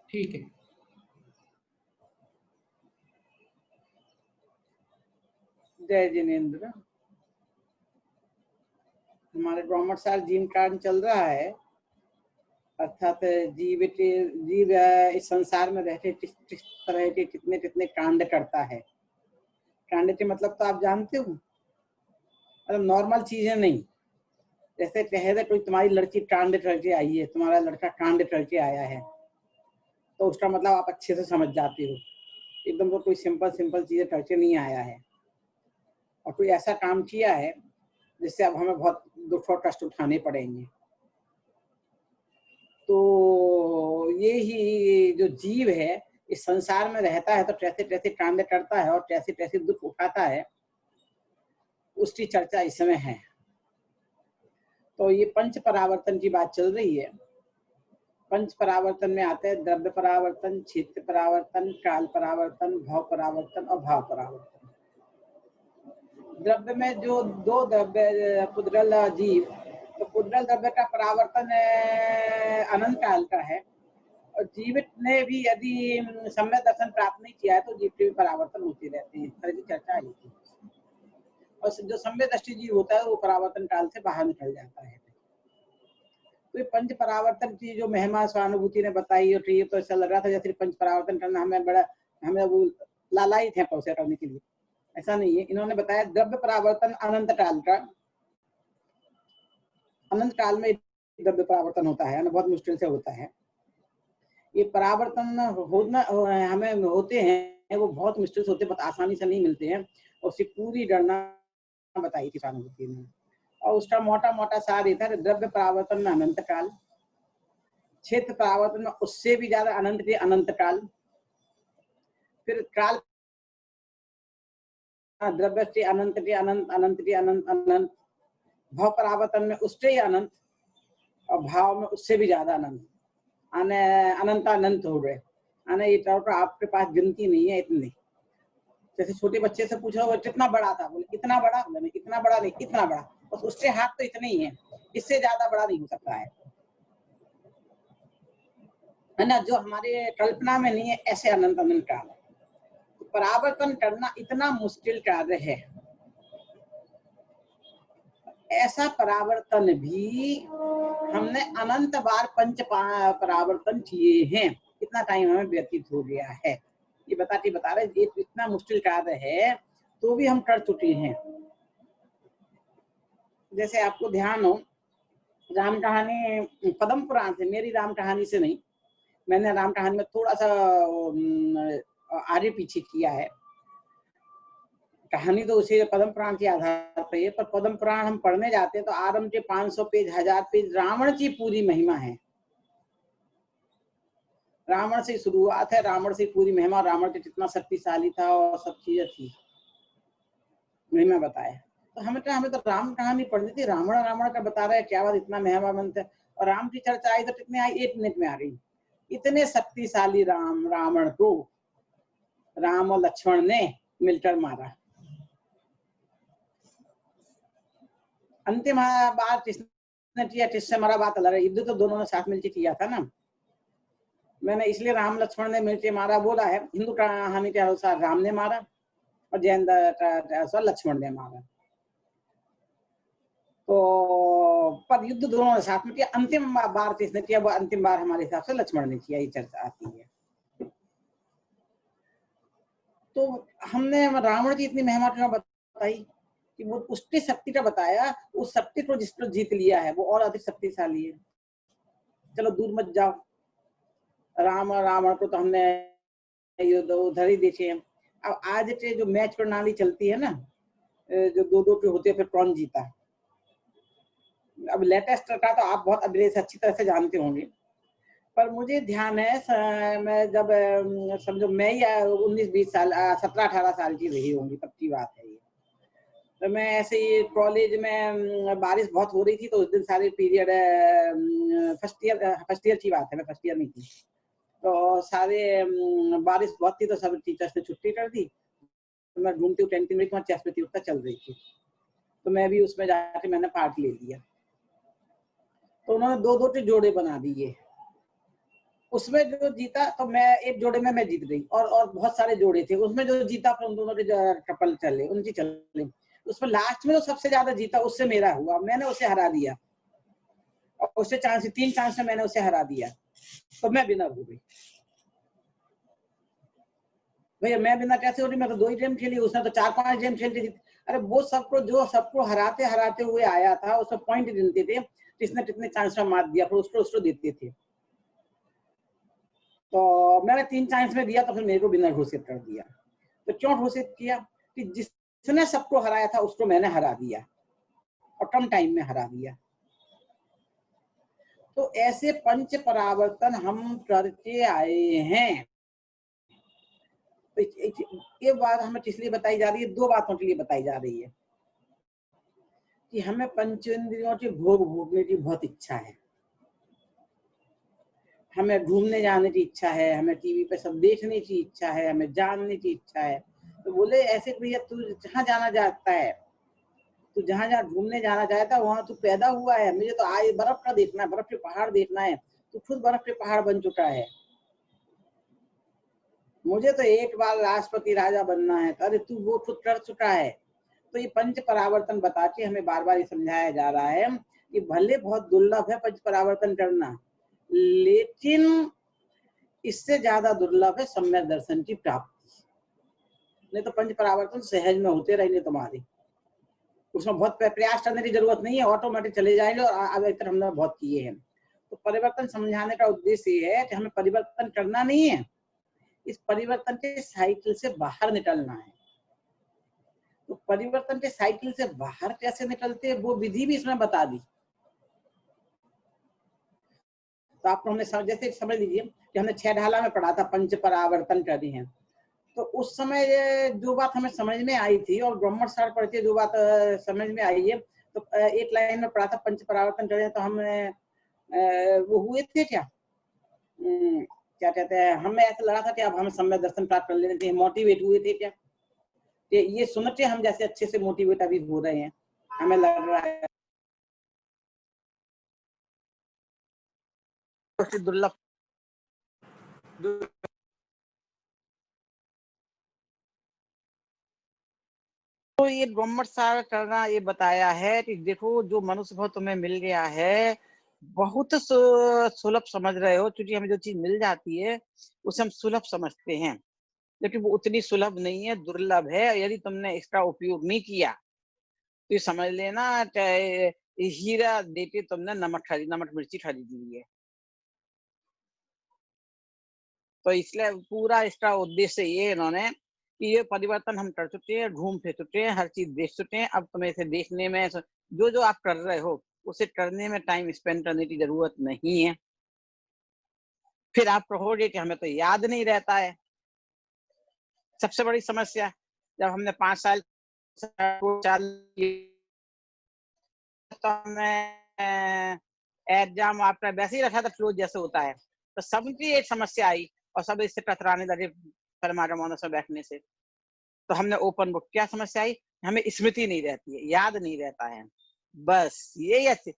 ठीक है। जय जिनेन्द्र। हमारे ग्रामर सार जीव कांड चल रहा है, अर्थात जीव इस संसार में रहते किस तरह के कितने कितने कांड करता है। कांड के मतलब तो आप जानते हो, मतलब नॉर्मल चीजें नहीं। जैसे कहे दे कोई तुम्हारी लड़की कांड करके आई है, तुम्हारा लड़का कांड करके आया है, तो उसका मतलब आप अच्छे से समझ जाते हो। एकदम वो कोई सिंपल सिंपल चीजें करके नहीं आया है, और कोई ऐसा काम किया है जिससे अब हमें बहुत दुख और कष्ट उठाने पड़ेंगे। तो ये ही जो जीव है इस संसार में रहता है, तो कैसे कैसे कांड करता है और कैसे कैसे दुख उठाता है, उसकी चर्चा इस समय है। तो ये पंच परावर्तन की बात चल रही है। पंच परावर्तन में आते हैं द्रव्य परावर्तन, क्षेत्र परावर्तन, काल परावर्तन, भाव परावर्तन और भाव परावर्तन। द्रव्य में जो दो द्रव्य पुद्गल जीव, तो पुद्गल द्रव्य का परावर्तन अनंत काल का है, और जीवित ने भी यदि सम्यक दर्शन प्राप्त नहीं किया है तो जीव के भी परावर्तन होते रहते हैं, इस तरह की चर्चा आई थी। और जो सम्यक दृष्टि जीव होता है वो परावर्तन काल से बाहर निकल जाता है। तो पंच परावर्तन की जो महिमा स्वानुभूति ने बताई, और ये तो ऐसा लग रहा था जैसे पंच परावर्तन करना हमें वो लालायित है पौसे करने के लिए। ऐसा नहीं है। इन्होंने बताया द्रव्य परावर्तन अनंत काल का, अनंत काल में द्रव्य परावर्तन होता है, बहुत मुश्किल से होता है। ये परावर्तन होना हमें होते हैं, वो बहुत मुश्किल से होते हैं, बहुत आसानी से नहीं मिलते हैं। और उसकी पूरी गणना बताई थी स्वानुभूति ने, और उसका मोटा मोटा सार ये था कि द्रव्य परावर्तन में अनंत काल, क्षेत्र परावर्तन में उससे भी ज्यादा अनंत के अनंत काल, फिर काल द्रव्य से अनंत के अनंत, अनंत के अनंत अनंत, भाव परावर्तन में उससे ही अनंत, और भाव में उससे भी ज्यादा अनंत, आने अनंत अनंत हो गए। आने ये तो आपके पास गिनती नहीं है इतनी। जैसे छोटे बच्चे से पूछो वो कितना बड़ा था, बोले इतना बड़ा, बोले इतना बड़ा नहीं, इतना बड़ा, बस उसके हाथ तो इतने ही है, इससे ज्यादा बड़ा नहीं हो सकता है ना। जो हमारे कल्पना में नहीं है, ऐसे अनंत अनंत काल। परावर्तन करना इतना मुश्किल कार्य है। ऐसा परावर्तन भी हमने अनंत बार पंच परावर्तन किए हैं, इतना टाइम हमें व्यतीत हो गया है। ये बता रहे ये इतना मुश्किल कार्य है तो भी हम कर चुके हैं। जैसे आपको ध्यान हो, राम कहानी पद्म पुराण से, मेरी राम कहानी से नहीं, मैंने राम कहानी में थोड़ा सा आगे पीछे किया है। कहानी तो उसी पद्म पुराण के आधार पर है, पर पद्म पुराण हम पढ़ने जाते हैं तो आरंभ के 500 पेज 1000 पेज रावण की पूरी महिमा है। रावण से शुरुआत है, रावण से पूरी महिमा, रावण के कितना शक्तिशाली था और सब चीजें थी, महिमा बताया। तो हमें तो राम कहानी पढ़नी थी, रावण रावण का बता रहे हैं, क्या बात इतना महिमा बनता है। और राम की चर्चा आई तो कितने आई, 1 मिनट में आ गई। इतने शक्तिशाली रावण को राम और लक्ष्मण ने मिलकर मारा। अंतिम बात किसने किया, किससे मरा बात अलग है, युद्ध तो दोनों ने साथ मिलकर किया था ना। मैंने इसलिए राम लक्ष्मण ने मिलकर मारा बोला है, हिंदू कहानी के अनुसार राम ने मारा और जैन का लक्ष्मण ने मारा। तो पर युद्ध दोनों ने साथ में किया। अंतिम बार किसने किया, वो अंतिम बार हमारे हिसाब से लक्ष्मण ने किया, ये चर्चा आती है। तो हमने रावण की इतनी महिमा क्यों बताई कि वो उसकी शक्ति का बताया, उस शक्ति को जिसको जीत लिया है वो और अधिक शक्तिशाली है। चलो दूर मत जाओ, राम और रावण को तो हमने युद्ध उधर ही देखे हैं। अब आज के जो मैच प्रणाली चलती है ना, जो 2-2 के होते हैं, फिर कौन जीता। अब लेटेस्ट का तो आप बहुत अच्छी तरह से जानते होंगे, पर मुझे ध्यान है मैं जब समझो मैं ही 19-20 साल 17-18 साल की रही होंगी तब की बात है ये। तो मैं ऐसे ही कॉलेज में बारिश बहुत हो रही थी, तो उस दिन सारे पीरियड फर्स्ट ईयर की बात है, मैं फर्स्ट ईयर नहीं थी, तो सारे बारिश बहुत थी तो सब टीचर्स ने छुट्टी कर दी। तो मैं घूमती हूँ कैंटीन में, चेस प्रतियोगिता चल रही थी, तो मैं भी उसमें जाके मैंने पार्ट ले लिया। तो उन्होंने 2-2 के जोड़े बना दिए, उसमें जो जीता तो मैं एक जोड़े में मैं जीत गई, और बहुत सारे जोड़े थे उसमें जो जीता, फिर उन दोनों के कपल चले, उनकी चले। उसमें लास्ट में जो सबसे ज्यादा जीता उससे मेरा हुआ, मैंने उसे हरा दिया, और उससे 3 चांस में मैंने उसे हरा दिया, तो मैं विनर हो गई। भैया मैं विनर कैसे हो रही, मैं तो 2 ही गेम खेली, उसने तो 4-5 गेम खेल के। अरे वो सबको हराते हराते हुए आया था, उसको पॉइंट गिनते थे, कितने चांस में मार दिया, फिर उसको देते थे। तो मैंने 3 चांस में दिया, तो फिर मेरे को विनर घोषित कर दिया। तो क्यों घोषित किया कि जिसने सबको हराया था उसको मैंने हरा दिया, और कम टाइम में हरा दिया। तो ऐसे पंच परावर्तन हम करके आए हैं। तो ये बात हमें इसलिए बताई जा रही है, 2 बातों के लिए बताई जा रही है कि हमें पंचेंद्रियों के भोग भोगने की बहुत इच्छा है, हमें घूमने जाने की इच्छा है, हमें टीवी पे सब देखने की इच्छा है, हमें जानने की इच्छा है। तो बोले ऐसे भैया तू जहाँ जाना चाहता है, तू जहाँ जहाँ घूमने जाना चाहता है वहां तू पैदा हुआ है, मुझे तो आज बर्फ का देखना है, बर्फ के पहाड़ देखना है, तू खुद बर्फ के पहाड़ बन चुका है। मुझे तो एक बार राष्ट्रपति राजा बनना है, अरे तू वो खुद कर चुका है। तो ये पंच परावर्तन बता के हमें बार बार समझाया जा रहा है कि भले बहुत दुर्लभ है पंच परावर्तन करना, लेकिन इससे ज्यादा दुर्लभ है सम्यक दर्शन की प्राप्ति। नहीं तो पंच परावर्तन सहज में होते रहेंगे तुम्हारे, उसमें बहुत प्रयास करने की जरूरत नहीं है, ऑटोमेटिक चले जाएंगे, और आगे तक हमने बहुत किए हैं। तो परिवर्तन समझाने का उद्देश्य ये है कि हमें परिवर्तन करना नहीं है, इस परिवर्तन के साइकिल से बाहर निकलना है। तो परिवर्तन के साइकिल से बाहर कैसे निकलते हैं वो विधि भी इसमें बता दी। तो आपको हमने जैसे समझ लीजिए कि हमने 6 ढाला में पढ़ा था पंच परावर्तन करनी है, तो उस समय जो बात हमें समझ में आई थी, और ब्रह्मण सार पढ़ के जो बात समझ में आई है, तो एक लाइन में पढ़ा था पंच परावर्तन करें तो हमें वो हुए थे क्या, क्या कहते हैं, हमें ऐसा लगा था कि अब हमें सम्यक दर्शन प्राप्त कर लेने चाहिए, मोटिवेट हुए थे क्या, ये सुन के हम जैसे अच्छे से मोटिवेट अभी हो रहे हैं, हमें लग रहा है दुर्लभ। तो ये ब्रह्मण सार करना ये बताया है कि देखो जो मनुष्य भाव तुम्हें मिल गया है, बहुत सुलभ समझ रहे हो, क्योंकि हमें जो चीज मिल जाती है उसे हम सुलभ समझते हैं, लेकिन वो उतनी सुलभ नहीं है, दुर्लभ है। यदि तुमने इसका उपयोग नहीं किया तो ये समझ लेना चाहे हीरा देके तुमने नमक मिर्ची खरीद ली है। तो इसलिए पूरा इसका उद्देश्य ये इन्होंने कि ये परिवर्तन हम कर चुके हैं, घूम फिर चुके हैं, हर चीज देख चुके हैं, अब तुम्हें इसे देखने में जो जो आप कर रहे हो उसे करने में टाइम स्पेंड करने की जरूरत नहीं है। फिर आप कहोगे कि हमें तो याद नहीं रहता है। सबसे बड़ी समस्या, जब हमने 5 साल तो हमें एग्जाम आपका वैसे ही रखा था फ्लोज जैसे होता है, तो सबकी एक समस्या आई और सब इससे कतराने लगे परमाणु से बैठने से। तो हमने ओपन बुक, क्या समस्या आई, हमें स्मृति नहीं रहती है, याद नहीं रहता है, बस यही अच्छी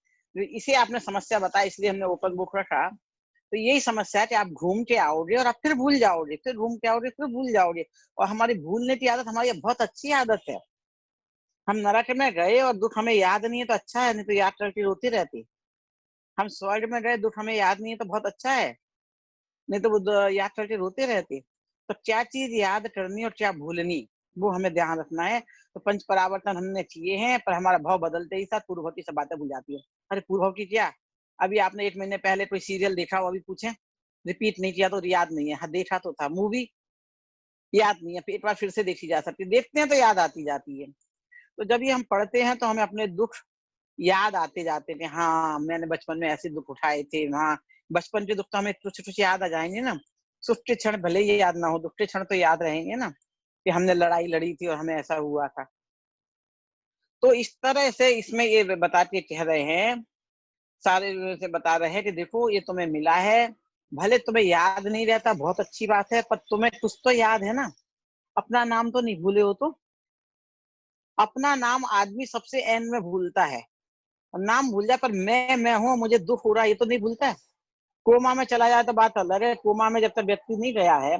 इसे आपने समस्या बताया, इसलिए हमने ओपन बुक रखा। तो यही समस्या है कि आप घूम के आओगे और आप फिर भूल जाओगे, फिर घूम के आओगे फिर भूल जाओगे, और हमारी भूलने की आदत हमारी बहुत अच्छी आदत है। हम नरक में गए और दुख हमें याद नहीं है तो अच्छा है, नहीं तो याद करके रोती रहती। हम स्वर्ग में गए, दुख हमें याद नहीं है तो बहुत अच्छा है, नहीं तो वो याद करके रोते रहते। तो क्या चीज याद करनी और क्या भूलनी, वो हमें ध्यान रखना है। तो पंच परावर्तन हमने किए हैं, पर हमारा भाव बदलते ही साथ पूर्व की सब बातें भूल जाती है। अरे पूर्व की क्या, अभी आपने 1 महीने पहले कोई सीरियल देखा हो, अभी पूछे रिपीट नहीं किया तो याद नहीं है, हाँ देखा तो था, मूवी याद नहीं है, एक बार फिर से देखी जा सकती है, देखते हैं तो याद आती जाती है। तो जब ये हम पढ़ते हैं तो हमें अपने दुख याद आते जाते थे, हाँ मैंने बचपन में ऐसे दुख उठाए थे, हाँ बचपन के दुख तो हमें कुछ कुछ याद आ जाएंगे ना, सुख के क्षण भले ही याद ना हो, दुख के क्षण तो याद रहेंगे ना, कि हमने लड़ाई लड़ी थी और हमें ऐसा हुआ था। तो इस तरह से इसमें ये बता के कह रहे हैं, सारे से बता रहे हैं कि देखो ये तुम्हें मिला है, भले तुम्हें याद नहीं रहता, बहुत अच्छी बात है, पर तुम्हें कुछ तो याद है ना, अपना नाम तो नहीं भूले हो। तो अपना नाम आदमी सबसे एंड में भूलता है, नाम भूल जाए, पर मैं हूं, मुझे दुख हो रहा है, ये तो नहीं भूलता है। कोमा में चला जाए तो बात अलग है। कोमा में जब तक व्यक्ति नहीं गया है,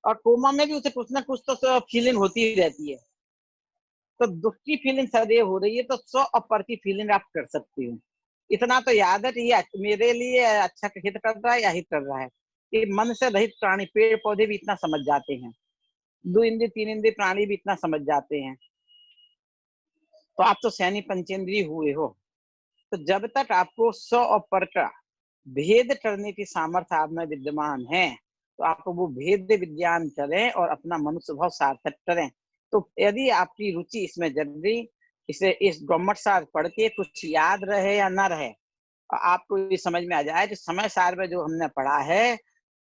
और कोमा में भी उसे कुछ ना कुछ तो फीलिंग होती ही रहती है, तो दुख की फीलिंग सदैव हो रही है, तो 100 अपर की फीलिंग आप कर सकती हो। इतना तो याद है कि ये मेरे लिए अच्छा हित कर रहा है या हित कर रहा है। ये मन से रहित प्राणी, पेड़ पौधे भी इतना समझ जाते हैं, 2 इंद्रिय 3 इंद्रिय प्राणी भी इतना समझ जाते हैं, तो आप तो सैनी पंचेंद्रिय हुए हो। तो जब तक आपको 100 अपर का भेद करने की सामर्थ्य आप में विद्यमान है, तो आप वो भेद विज्ञान करें और अपना मनुष्य भाव सार्थक करें। तो यदि आपकी रुचि इसमें जग गई, इसे इस गम्मट सार पढ़ के कुछ याद रहे या ना रहे, और आपको ये समझ में आ जाए कि समय सार में जो हमने पढ़ा है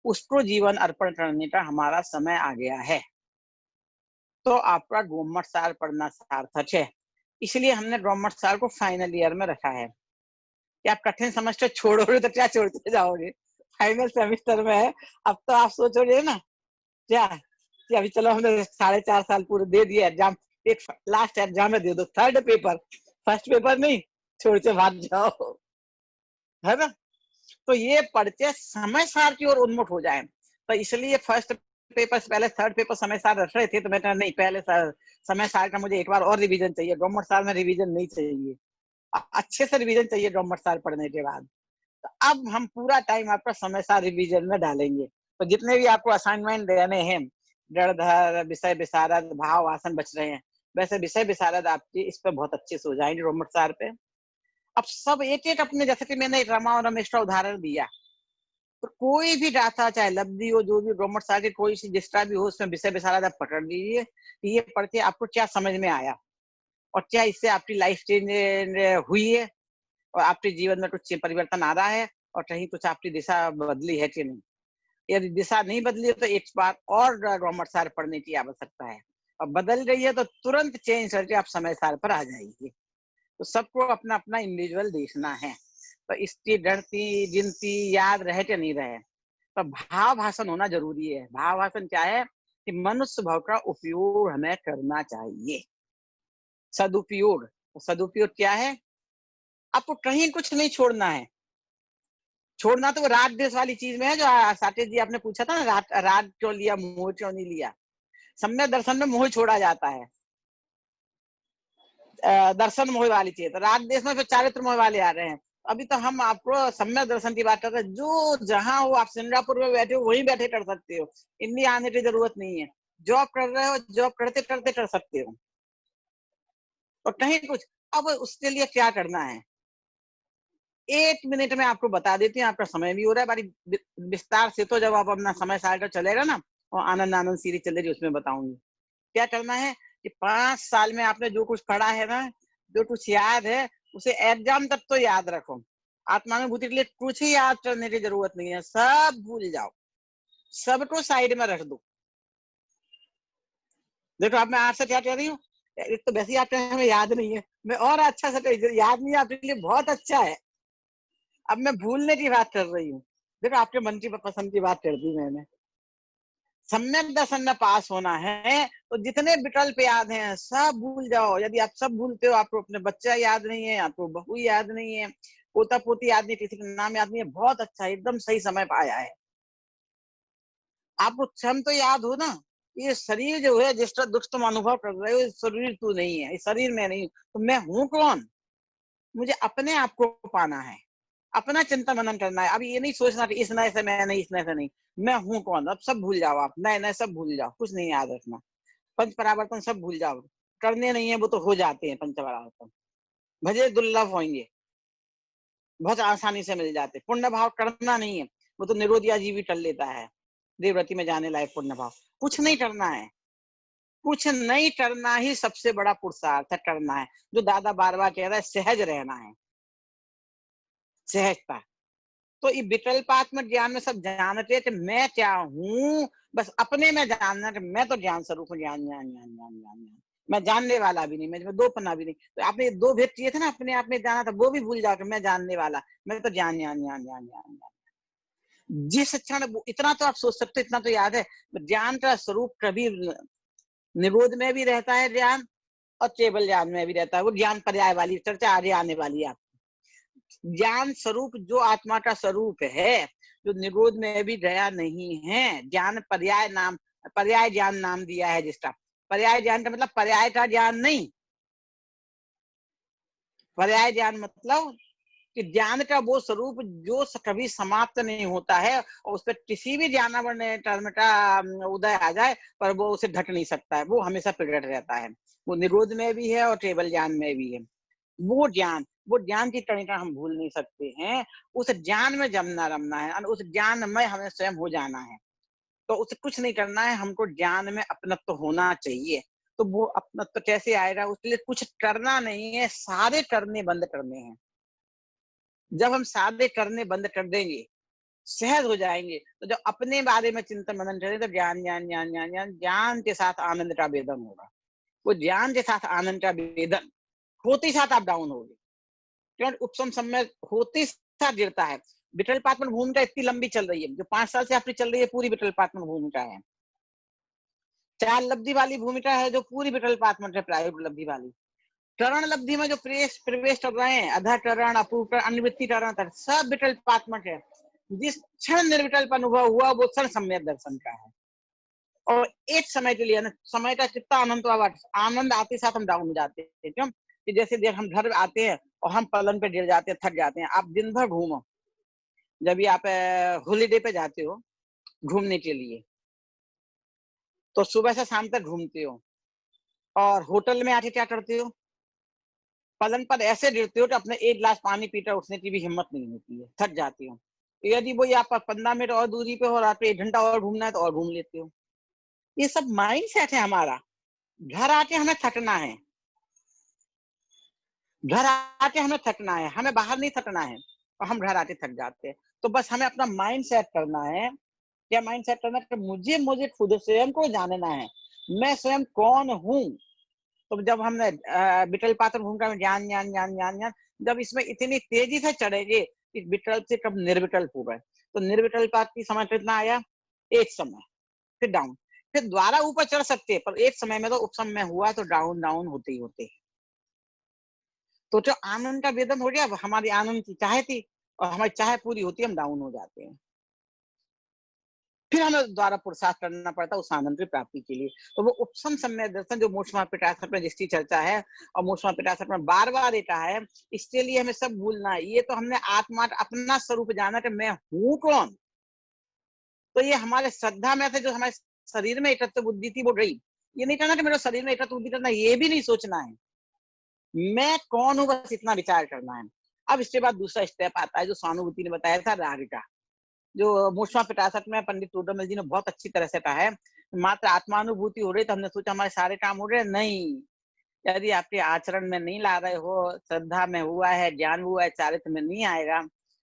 उसको जीवन अर्पण करने का हमारा समय आ गया है, तो आपका गम्मट सार पढ़ना सार्थक है। इसलिए हमने गम्मट सार को फाइनल ईयर में रखा है कि आप कठिन सेमेस्टर छोड़ोगे तो क्या छोड़ते जाओगे, फाइनल सेमेस्टर में है। अब तो आप सोचोगे ना क्या कि अभी चलो हमने 4.5 साल पूरे दे दिए एग्जाम, एक लास्ट एग्जाम में दे दो, थर्ड पेपर, फर्स्ट पेपर नहीं, छोड़ के भाग जाओ, है ना। तो ये पढ़ते समय सार की ओर उन्मुख हो जाए। तो इसलिए फर्स्ट पेपर से पहले थर्ड पेपर समय सार रख रहे थे, तो मैं कहा नहीं, पहले समय सार का मुझे एक बार और रिवीजन चाहिए, गवर्नमेंट साल में रिवीजन नहीं चाहिए, अच्छे से रिवीजन चाहिए गवर्नमेंट साल पढ़ने के बाद। तो अब हम पूरा टाइम आपका समय सार रिवीजन में डालेंगे। तो जितने भी आपको असाइनमेंट देने हैं, गणधर, विषय विशारद, भाव आसन बच रहे हैं, वैसे विषय विशारद आपकी इस पे बहुत अच्छे से हो जाएंगे गवर्नमेंट साल पे। अब सब एक एक अपने, जैसे कि मैंने रमा और रमेश का उदाहरण दिया, तो कोई भी गाथा चाहे लब्धि हो, जो भी गवर्नमेंट साल के कोई सी जिसका भी हो, उसमें विषय विशारद आप पकड़ लीजिए कि ये पढ़ के आपको क्या समझ में आया और क्या इससे आपकी लाइफ चेंज हुई है और आपके जीवन में कुछ परिवर्तन आ रहा है, और कहीं कुछ आपकी दिशा बदली है कि नहीं। यदि दिशा नहीं बदली है तो एक बार और गवर्नमेंट सार पढ़ने की आवश्यकता है, और बदल गई है तो तुरंत चेंज करके आप समय सार पर आ जाइए। तो सबको अपना अपना इंडिविजुअल देखना है। तो इसकी गणती गिनती याद रहे कि नहीं रहे, तो भाव भाषण होना जरूरी है। भाव भाषण क्या है कि मनुष्य भाव का उपयोग हमें करना चाहिए, सदुपयोग। तो सदुपयोग क्या है, आपको कहीं कुछ नहीं छोड़ना है। छोड़ना तो वो राग देश वाली चीज में है, जो साकेत जी आपने पूछा था ना, राग क्यों लिया, मोह क्यों नहीं लिया। सम्यक दर्शन में मोह छोड़ा जाता है, दर्शन मोह वाली चीज, तो राग देश में फिर चारित्र मोह वाले आ रहे हैं। अभी तो हम आपको सम्यक दर्शन की बात कर रहे हैं, जो जहां हो, आप सिंगापुर में बैठे हो वहीं बैठे कर सकते हो, इंडिया आने की जरूरत नहीं है। जॉब कर रहे हो, जॉब करते करते कर सकते हो, और कहीं कुछ। अब उसके लिए क्या करना है, 1 मिनट में आपको बता देती हूँ, आपका समय भी हो रहा है बड़ी विस्तार से, तो जब आप अपना समय साल चलेगा ना, और आनंद आनंद सीरीज चलेगी, उसमें बताऊंगी क्या करना है। कि 5 साल में आपने जो कुछ पढ़ा है ना, जो कुछ याद है, उसे एग्जाम तक तो याद रखो। आत्मानुभूति के लिए कुछ ही याद करने की जरूरत नहीं है, सब भूल जाओ, सबको साइड में रख दो। देखो अब मैं आपसे क्या कह रही हूँ, एक तो वैसे ही आपके हमें याद नहीं है, मैं और अच्छा से याद नहीं है आपके लिए बहुत अच्छा है। अब मैं भूलने की बात कर रही हूँ, देखो आपके मन की पसंद की बात कर दी मैंने। सम्यक दर्शन में पास होना है तो जितने विकल्प याद हैं सब भूल जाओ। यदि आप सब भूलते हो, आपको अपने बच्चा याद नहीं है, आपको बहू याद नहीं है, पोता पोती याद नहीं, किसी का नाम याद नहीं है, बहुत अच्छा, एकदम सही समय पर आया है। आपको क्षण तो याद हो ना, ये शरीर जो है जिसका दुख तुम अनुभव कर रहे हो, शरीर तू नहीं है, इस शरीर में नहीं, तो मैं हूँ कौन। मुझे अपने आप को पाना है, अपना चिंता मनन करना है। अब ये नहीं सोचना कि इस नए से मैं नहीं, इस नए से नहीं, मैं हूँ कौन। अब सब भूल जाओ, आप नए नए सब भूल जाओ, कुछ नहीं याद रखना। पंच परावर्तन सब भूल जाओ, करने नहीं है, वो तो हो जाते हैं पंच परावर्तन, भजे दुर्लभ होंगे, बहुत आसानी से मिल जाते। पुण्य भाव करना नहीं है, वो तो निरोधिया जी भी कर लेता है, देवव्रती में जाने लायक पुण्य भाव। कुछ नहीं करना है, कुछ नहीं करना ही सबसे बड़ा पुरुषार्थ है, करना है। जो दादा बार बार कह रहा है, सहज रहना है, सहजता। तो ये विकल्पात्मक ज्ञान में सब जानते हैं कि मैं क्या हूँ, बस अपने में जानना कि मैं तो ज्ञान स्वरूप हूँ, ज्ञान ज्ञान ज्ञान ज्ञान ज्ञान ज्ञान, मैं जानने वाला भी नहीं, मैं दो पन्ना भी नहीं। तो आपने दो भेद किए थे ना, अपने आप में जाना था, वो भी भूल जाओ कि मैं जानने वाला, मैं तो ज्ञान ज्ञान ज्ञान ज्ञान ज्ञान ज्ञान। जिस क्षण इतना तो आप सोच सकते, इतना तो याद है, ज्ञान का स्वरूप कभी निरोध में भी रहता है ज्ञान, और केवल ज्ञान में भी रहता है। वो ज्ञान पर्याय वाली चर्चा आगे आने वाली है। ज्ञान स्वरूप जो आत्मा का स्वरूप है, जो निरोध में भी गया नहीं है। ज्ञान पर्याय नाम, पर्याय ज्ञान नाम दिया है जिसका। पर्याय ज्ञान का मतलब पर्याय का ज्ञान नहीं, पर्याय ज्ञान मतलब कि ज्ञान का वो स्वरूप जो कभी समाप्त नहीं होता है, और उस पर किसी भी ज्ञानावरण टर्म का उदय आ जाए पर वो उसे ढक नहीं सकता है, वो हमेशा प्रकट रहता है। वो निरोध में भी है और केवल ज्ञान में भी है। वो ज्ञान की कणिका हम भूल नहीं सकते हैं। उस ज्ञान में जमना रमना है, उस ज्ञान में हमें स्वयं हो जाना है। तो उसे कुछ नहीं करना है, हमको ज्ञान में अपनत्व होना चाहिए। तो वो अपनत्व कैसे आएगा? उसके लिए कुछ करना नहीं है, सारे करने बंद करने हैं। जब हम सारे करने बंद कर देंगे, सहज हो जाएंगे, तो जब अपने बारे में चिंतन मनन करें तो ज्ञान ज्ञान ज्ञान ज्ञान ज्ञान ज्ञान के साथ आनंद का वेदन होगा। वो ज्ञान के साथ आनंद का वेदन होते ही साथ आप डाउन हो गए, क्योंकि उपशम समय होते ही साथ गिरता है। विकल्पात्मक भूमिका इतनी लंबी चल रही है, जो 5 साल से आपकी चल रही है, पूरी विकल्पात्मक भूमिका है। 4 लब्धि वाली भूमिका है जो पूरी विकल्पात्मक है, प्रायोगिक लब्धि वाली। करण लब्धि में जो प्रवेश कर रहे हैं, अधा करण, अपूर्ण, अनिवृत्ति करण तक सब विकल्पात्मक है। जिस क्षण निर्विकल्प अनुभव हुआ वो क्षण सम्यक दर्शन का है। और एक समय के लिए ना, समय का कितना आनंद आते साथ हम डाउन हो जाते हैं। क्यों? कि जैसे देख हम घर आते हैं और हम पलंग पे गिर जाते हैं, थक जाते हैं। आप दिन भर घूमो, जब भी आप हॉलीडे पे जाते हो घूमने के लिए, तो सुबह से शाम तक घूमते हो, और होटल में आके क्या करते हो? पलंग पर ऐसे गिरते हो कि अपने एक गिलास पानी पीकर उठने की भी हिम्मत नहीं होती है, थक जाते हो। यदि वो आप 15 मिनट और दूरी पे हो और आपको 1 घंटा और घूमना है तो और घूम लेते हो। ये सब माइंड सेट है हमारा। घर आके हमें थकना है, घर आके हमें थकना है, हमें बाहर नहीं थकना है, और हम घर आके थक जाते हैं। तो बस हमें अपना माइंड सेट करना है। क्या माइंड सेट करना है? कि मुझे खुद स्वयं को जानना है, मैं स्वयं कौन हूँ। तो जब हमने विकल पात्र भूमिका में ज्ञान ज्ञान ज्ञान ज्ञान ज्ञान, जब इसमें इतनी तेजी से चढ़ेगे कि विकल्प से कब निर्विकल्प हो गए, तो निर्विकल्प की समय कितना आया? एक समय, फिर डाउन, फिर द्वारा ऊपर चढ़ सकते हैं, पर एक समय में तो उपसम में हुआ तो डाउन डाउन होते ही होते। तो जो आनंद का वेदन हो गया, हमारी आनंद की चाह थी, और हमारी चाह पूरी होती है, हम डाउन हो जाते हैं। फिर हमें द्वारा पुरुषार्थ करना पड़ता है उस आनंद की प्राप्ति के लिए। तो वो उपसम सम्यक दर्शन जो मोक्षमार्ग पिटाशक में जिसकी चर्चा है, और मोक्षमार्ग पिटाशक में बार बार देखा है, इसके लिए हमें सब भूलना है। ये तो हमने आत्मा अपना स्वरूप जाना कि मैं हूँ कौन। तो ये हमारे श्रद्धा में थे, जो हमारे शरीर में एकत्व बुद्धि थी वो गई। ये नहीं कहना कि मेरे शरीर में एकत्व बुद्धि करना, ये भी नहीं सोचना है। मैं कौन हूँ, बस इतना विचार करना है। अब इसके बाद दूसरा स्टेप आता है जो स्वानुभूति ने बताया था, राग का, जो मोक्षमार्ग पिटाशक में पंडित टोडरमल जी ने बहुत अच्छी तरह से कहा है। मात्र आत्मानुभूति हो रही तो हमने सोचा हमारे सारे काम हो रहे, नहीं। यदि आपके आचरण में नहीं ला रहे हो, श्रद्धा में हुआ है, ज्ञान हुआ है, चारित्र में नहीं आएगा,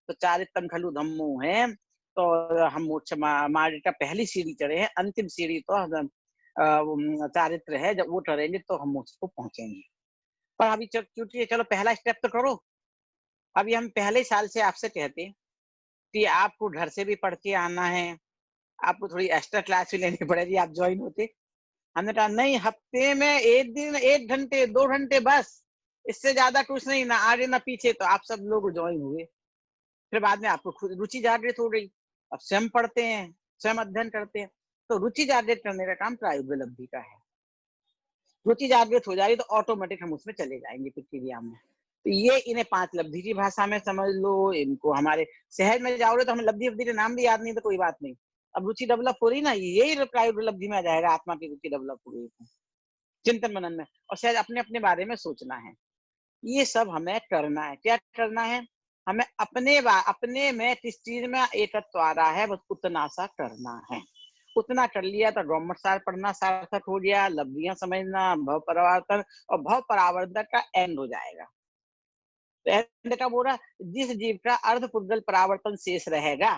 तो चारित्रम खलु धम्मो है। तो हम मोक्ष मार्ग का पहली सीढ़ी चढ़े हैं, अंतिम सीढ़ी तो चारित्र है। जब वो चढ़ेंगे तो हम मोक्ष को पहुंचेंगे। पर अभी क्योंकि चलो पहला स्टेप तो करो। अभी हम पहले साल से आपसे कहते हैं कि आपको घर से भी पढ़ के आना है, आपको थोड़ी एक्स्ट्रा क्लास भी लेनी पड़ेगी, आप ज्वाइन होते। हमने कहा नहीं, हफ्ते में 1 दिन 1 घंटे 2 घंटे बस, इससे ज्यादा कुछ नहीं, ना आगे ना पीछे। तो आप सब लोग ज्वाइन हुए। फिर बाद में आपको खुद रुचि जागृत हो गई, अब स्वयं पढ़ते हैं, स्वयं अध्ययन करते हैं। तो रुचि जागृत करने का काम प्रायोगिक उपलब्धि का है। रुचि जागृत हो जाएगी तो ऑटोमेटिक हम उसमें चले जाएंगे प्रक्रिया में। तो ये इन्हें 5 लब्धि की भाषा में समझ लो। इनको हमारे शहर में जाओगे तो हमें लब्धि अवधि के नाम भी याद नहीं तो कोई बात नहीं। अब रुचि डेवलप हो रही ना, यही प्रायोगिक उपलब्धि में आ जाएगा। आत्मा की रुचि डेवलप हो रही है चिंतन मनन में, और शायद अपने अपने बारे में सोचना है। ये सब हमें करना है। क्या करना है? हमें अपने में किस चीज में एकत्व आ रहा है, बस उतना सा करना है। उतना कर लिया तो गवर्नमेंट सार पढ़ना सार्थक हो गया, लब्धियां समझना, भव परावर्तन और भव परावर्तन का एंड हो जाएगा। तो एंड का बोला, जिस जीव का अर्ध पुद्गल परावर्तन शेष रहेगा,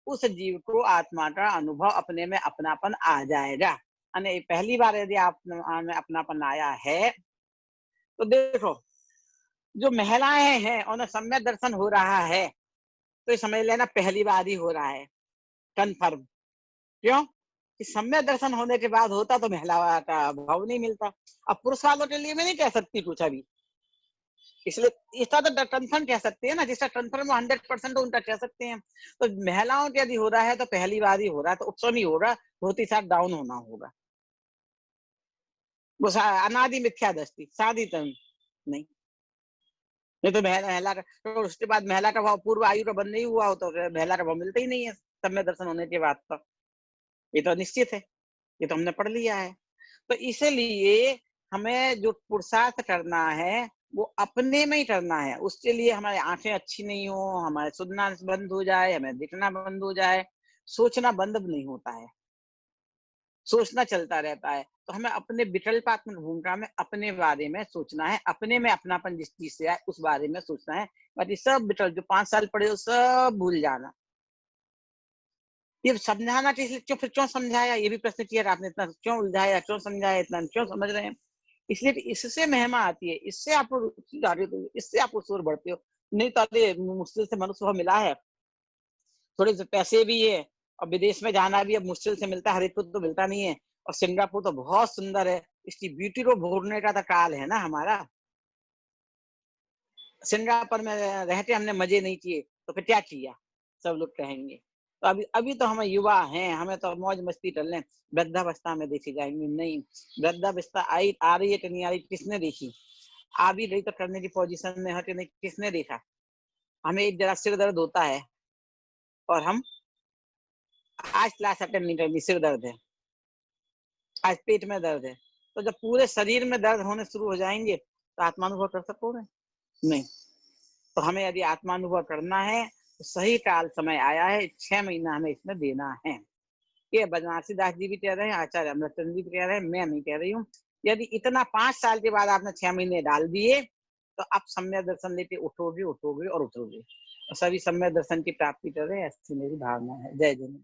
उस जीव को आत्मा का अनुभव अपने में अपनापन आ जाएगा। पहली बार यदि आप में अपनापन आया है तो देखो, जो महिलाएं हैं उन्हें सम्यक दर्शन हो रहा है, तो ये समझ लेना पहली बार ही हो रहा है, कन्फर्म। क्यों? कि सम्यक दर्शन होने के बाद होता तो महिला का भाव नहीं मिलता। अब पुरुष वालों के लिए मैं नहीं कह सकती कुछ अभी, इसलिए इसका तो टेंशन कह सकते हैं ना, जिसका टेंशन में 100% उनका कह सकते हैं। तो महिलाओं के यदि हो रहा है तो पहली बार ही हो रहा है, तो उत्सव नहीं हो रहा, बहुत ही साथ डाउन होना होगा। वो अनादि मिथ्या दृष्टि, शादी तो नहीं। नहीं तो महिला का तो उसके बाद महिला का भाव पूर्व आयु का बंद नहीं हुआ हो तो महिला का भाव मिलता ही नहीं है सम्य दर्शन होने के बाद। तो ये तो निश्चित है, ये तो हमने पढ़ लिया है। तो इसलिए हमें जो पुरुषार्थ करना है वो अपने में ही करना है। उसके लिए हमारी आंखें अच्छी नहीं हो, हमारे सुनना बंद हो जाए, हमें दिखना बंद हो जाए, सोचना बंद नहीं होता है, सोचना चलता रहता है। तो हमें अपने विकल्पात्मक भूमिका में अपने बारे में सोचना है, अपने में अपनापन जिस चीज से आए उस बारे में सोचना है। बाकी सब विकल्प जो 5 साल पढ़े हो सब भूल जाना। ये समझाना चाहिए, क्यों फिर क्यों समझाया, ये भी प्रश्न किया आपने, इतना क्यों उलझाया, क्यों समझाया, इतना क्यों समझ रहे हैं। इसलिए इससे महिमा आती है, इससे आपको रुचि आ रही है, इससे आप उस ओर बढ़ते हो। नहीं तो अरे मुश्किल से मनुष्य को मिला है, थोड़े से पैसे भी है और विदेश में जाना भी अब मुश्किल से मिलता है, हर एक को तो मिलता नहीं है। और सिंगापुर तो बहुत सुंदर है, इसकी ब्यूटी को भोगने का तो काल है ना हमारा। सिंगापुर में रह के हमने मजे नहीं किए तो फिर क्या किया, सब लोग कहेंगे। तो अभी अभी तो हम युवा हैं, हमें तो मौज मस्ती कर लें, वृद्धावस्था में देखी जाएंगे नहीं। वृद्धावस्था आई आ रही है कि नहीं आ रही, किसने देखी, आ भी रही तो करने की पोजीशन में है कि नहीं, किसने देखा। हमें एक जरा सिर दर्द होता है और हम आज क्लास अटेंड नहीं करनी, सिर दर्द है, आज पेट में दर्द है। तो जब पूरे शरीर में दर्द होने शुरू हो जाएंगे तो आत्मानुभव कर सकोगे नहीं। तो हमें यदि आत्मानुभव करना है तो सही काल समय आया है, 6 महीना हमें इसमें देना है। ये बनारसी दास जी भी कह रहे हैं, आचार्य अमृतचंद जी भी कह रहे हैं, मैं नहीं कह रही हूँ। यदि इतना 5 साल के बाद आपने 6 महीने डाल दिए तो आप सम्यक दर्शन लेके उठोगे उठोगे और उठोगे, और सभी सम्यक दर्शन की प्राप्ति करें, ऐसी मेरी भावना है। जय जय।